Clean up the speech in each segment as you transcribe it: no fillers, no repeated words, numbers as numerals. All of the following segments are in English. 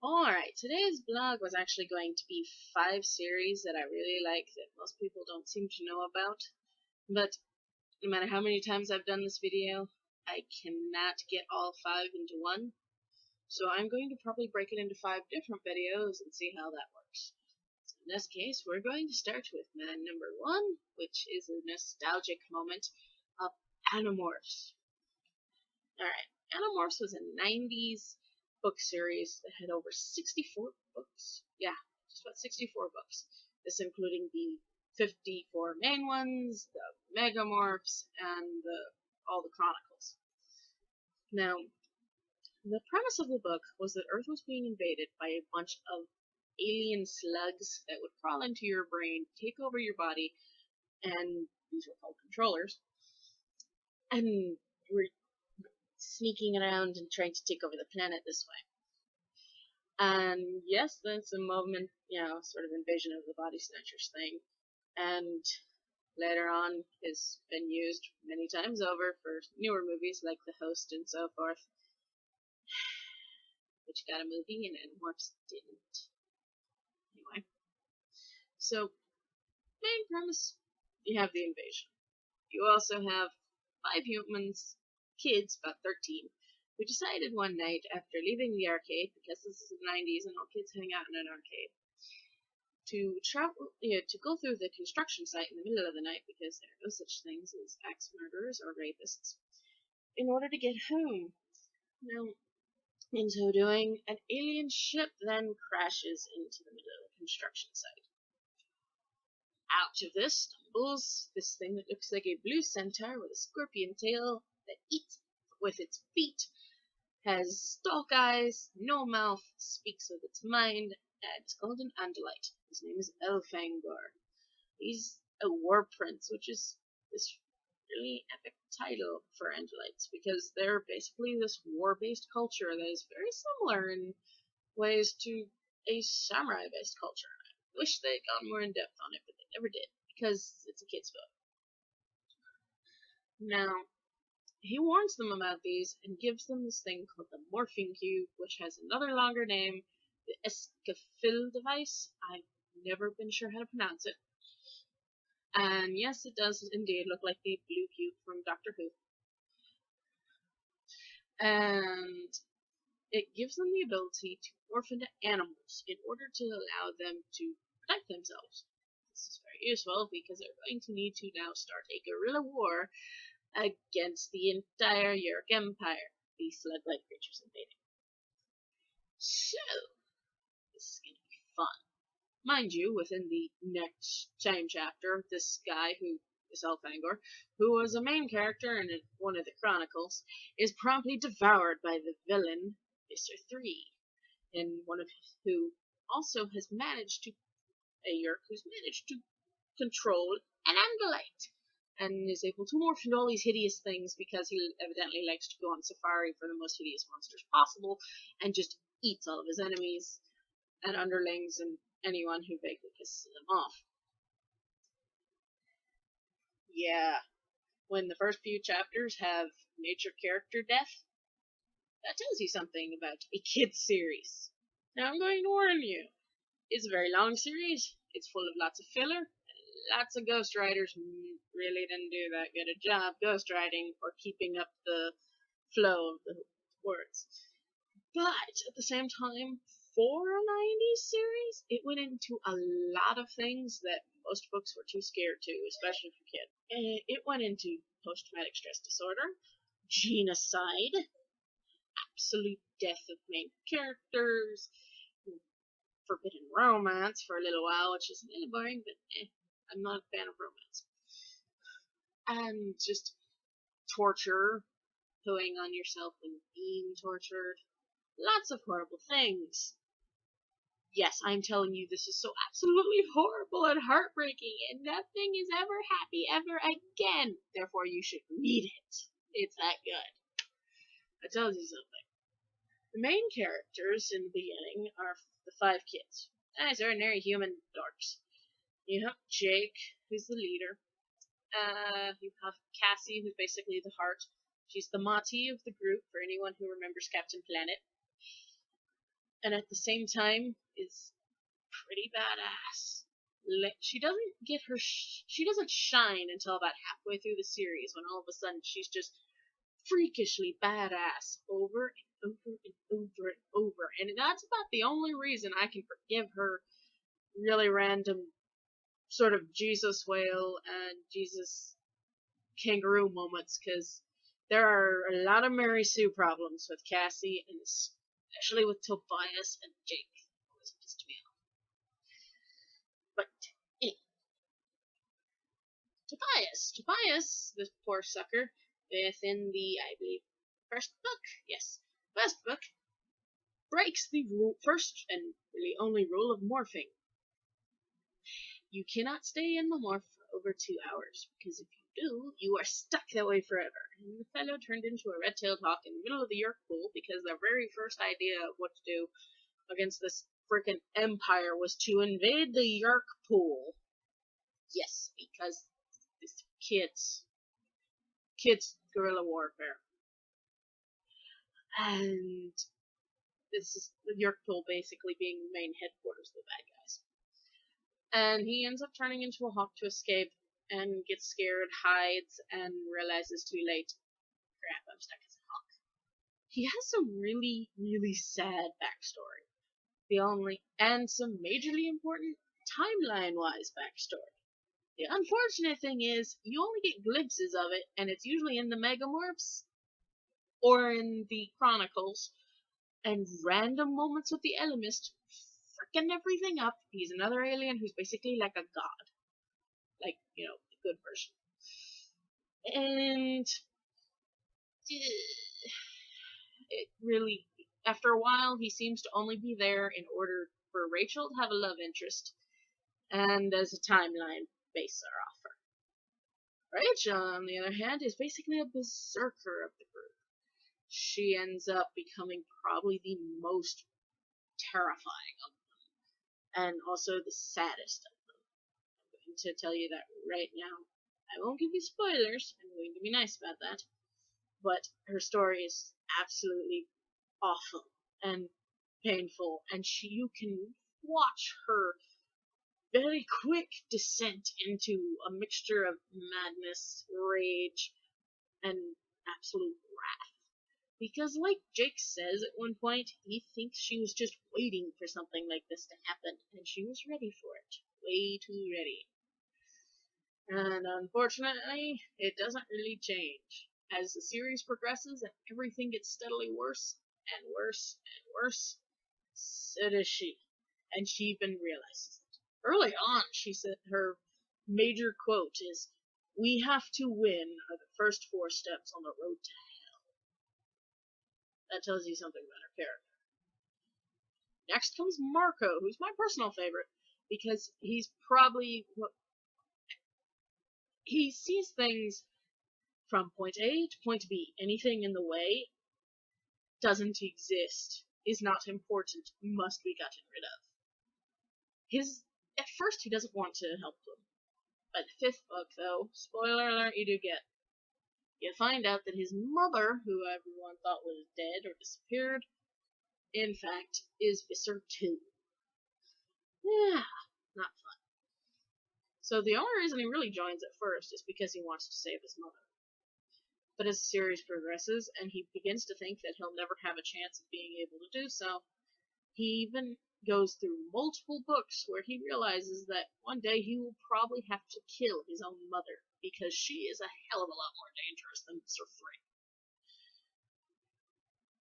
Alright, today's blog was actually going to be 5 series that I really like that most people don't seem to know about. But no matter how many times I've done this video, I cannot get all 5 into one. So I'm going to probably break it into 5 different videos and see how that works. So in this case, we're going to start with man number 1, which is a nostalgic moment of Animorphs. Alright, Animorphs was a 90s book series that had over 64 books. Yeah, just about 64 books. This including the 54 main ones, the Megamorphs, and all the Chronicles. Now, the premise of the book was that Earth was being invaded by a bunch of alien slugs that would crawl into your brain, take over your body, and these were called controllers, and were sneaking around and trying to take over the planet this way. And yes, that's a moment, sort of invasion of the body snatchers thing. And later on has been used many times over for newer movies like The Host and so forth, which got a movie and Animorphs didn't. Anyway, so main premise, you have the invasion. You also have 5 humans, kids, about 13, who decided one night after leaving the arcade, because this is the 90s and all kids hang out in an arcade, to travel, to go through the construction site in the middle of the night, because there are no such things as axe murderers or rapists, in order to get home. Now, in so doing, an alien ship then crashes into the middle of the construction site. Out of this stumbles this thing that looks like a blue centaur with a scorpion tail that eats with its feet, has stalk eyes, no mouth, speaks with its mind, and it's called an Andalite. His name is Elfangor. He's a war prince, which is this really epic title for Andalites, because they're basically this war-based culture that is very similar in ways to a samurai-based culture. I wish they'd gone more in depth on it, but they never did, because it's a kid's book. Now, he warns them about these and gives them this thing called the morphing cube, which has another longer name, the Escafil device. I've never been sure how to pronounce it. And yes, it does indeed look like the blue cube from Doctor Who. And it gives them the ability to morph into animals in order to allow them to protect themselves. This is very useful because they're going to need to now start a guerrilla war against the entire Yurk Empire, the slug-like creatures invading. So, this is going to be fun. Mind you, within the next same chapter, this guy who is Elfangor, who was a main character in one of the Chronicles, is promptly devoured by the villain, Mr. 3, and who also has managed to, a Yurk who's managed to control an Andalite, and is able to morph into all these hideous things because he evidently likes to go on safari for the most hideous monsters possible, and just eats all of his enemies and underlings and anyone who vaguely pisses them off. Yeah, when the first few chapters have major character death, that tells you something about a kid's series. Now I'm going to warn you, it's a very long series, it's full of lots of filler, lots of ghostwriters really didn't do that good a job ghostwriting or keeping up the flow of the words. But at the same time, for a 90s series, it went into a lot of things that most books were too scared to, especially for kids. It went into post-traumatic stress disorder, genocide, absolute death of main characters, forbidden romance for a little while, which is a little boring, but I'm not a fan of romance. And just torture, pooing on yourself and being tortured. Lots of horrible things. Yes, I'm telling you, this is so absolutely horrible and heartbreaking, and nothing is ever happy ever again. Therefore, you should read it. It's that good. That tells you something. The main characters in the beginning are the 5 kids. Nice, ordinary human dorks. You have Jake, who's the leader. You have Cassie, who's basically the heart. She's the Mati of the group, for anyone who remembers Captain Planet. and at the same time is pretty badass. She doesn't get her she doesn't shine until about halfway through the series, when all of a sudden she's just freakishly badass over and over and over and over. And that's about the only reason I can forgive her really random sort of Jesus whale and Jesus kangaroo moments, because there are a lot of Mary Sue problems with Cassie, and especially with Tobias and Jake. Always pissed me off. But anyway, Tobias, this poor sucker, within the, I believe, first book, breaks the first and really only rule of morphing. You cannot stay in the morph for over 2 hours, because if you do, you are stuck that way forever. And the fellow turned into a red-tailed hawk in the middle of the York pool, because their very first idea of what to do against this frickin' empire was to invade the York pool. Yes, because this kids guerrilla warfare. And this is the York pool basically being the main headquarters of the bad guys. And he ends up turning into a hawk to escape, and gets scared, hides, and realizes too late, crap, I'm stuck as a hawk. He has some really, really sad backstory. And some majorly important timeline-wise backstory. The unfortunate thing is, you only get glimpses of it, and it's usually in the Megamorphs, or in the Chronicles, and random moments with the Elemist, frickin' everything up. He's another alien who's basically like a god. Like, the good version. And it really, after a while, he seems to only be there in order for Rachel to have a love interest, and as a timeline baser off her. Rachel, on the other hand, is basically a berserker of the group. She ends up becoming probably the most terrifying of them, and also the saddest of them. I'm going to tell you that right now. I won't give you spoilers, I'm going to be nice about that, but her story is absolutely awful and painful, and you can watch her very quick descent into a mixture of madness, rage, and absolute wrath. Because, like Jake says at one point, he thinks she was just waiting for something like this to happen, and she was ready for it. Way too ready. And unfortunately, it doesn't really change. As the series progresses and everything gets steadily worse and worse and worse, so does she. And she even realizes it. Early on, she said her major quote is, "We have to win are the first 4 steps on the road to hell." That tells you something about her character. Next comes Marco, who's my personal favorite, because he's probably he sees things from point A to point B. Anything in the way doesn't exist, is not important, must be gotten rid of. At first he doesn't want to help them. By the 5th book, though, spoiler alert, you find out that his mother, who everyone thought was dead or disappeared, in fact, is Visser 2. Yeah, not fun. So the only reason he really joins at first is because he wants to save his mother. But as the series progresses, and he begins to think that he'll never have a chance of being able to do so, he even goes through multiple books where he realizes that one day he will probably have to kill his own mother, because she is a hell of a lot more dangerous than Visser 3.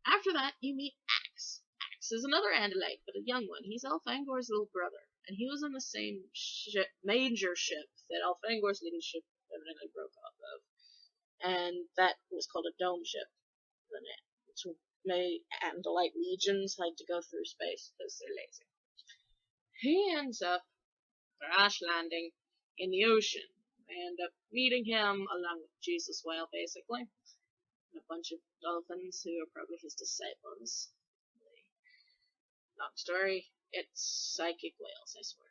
After that, you meet Axe. Axe is another Andalite, but a young one. He's Elfangor's little brother, and he was on the same major ship that Elfangor's little ship evidently broke off of. And that was called a dome ship. Which Andalite legions like to go through space because they're lazy. He ends up crash landing in the ocean. They end up meeting him along with Jesus Whale, basically, and a bunch of dolphins who are probably his disciples. Long story, it's psychic whales, I swear.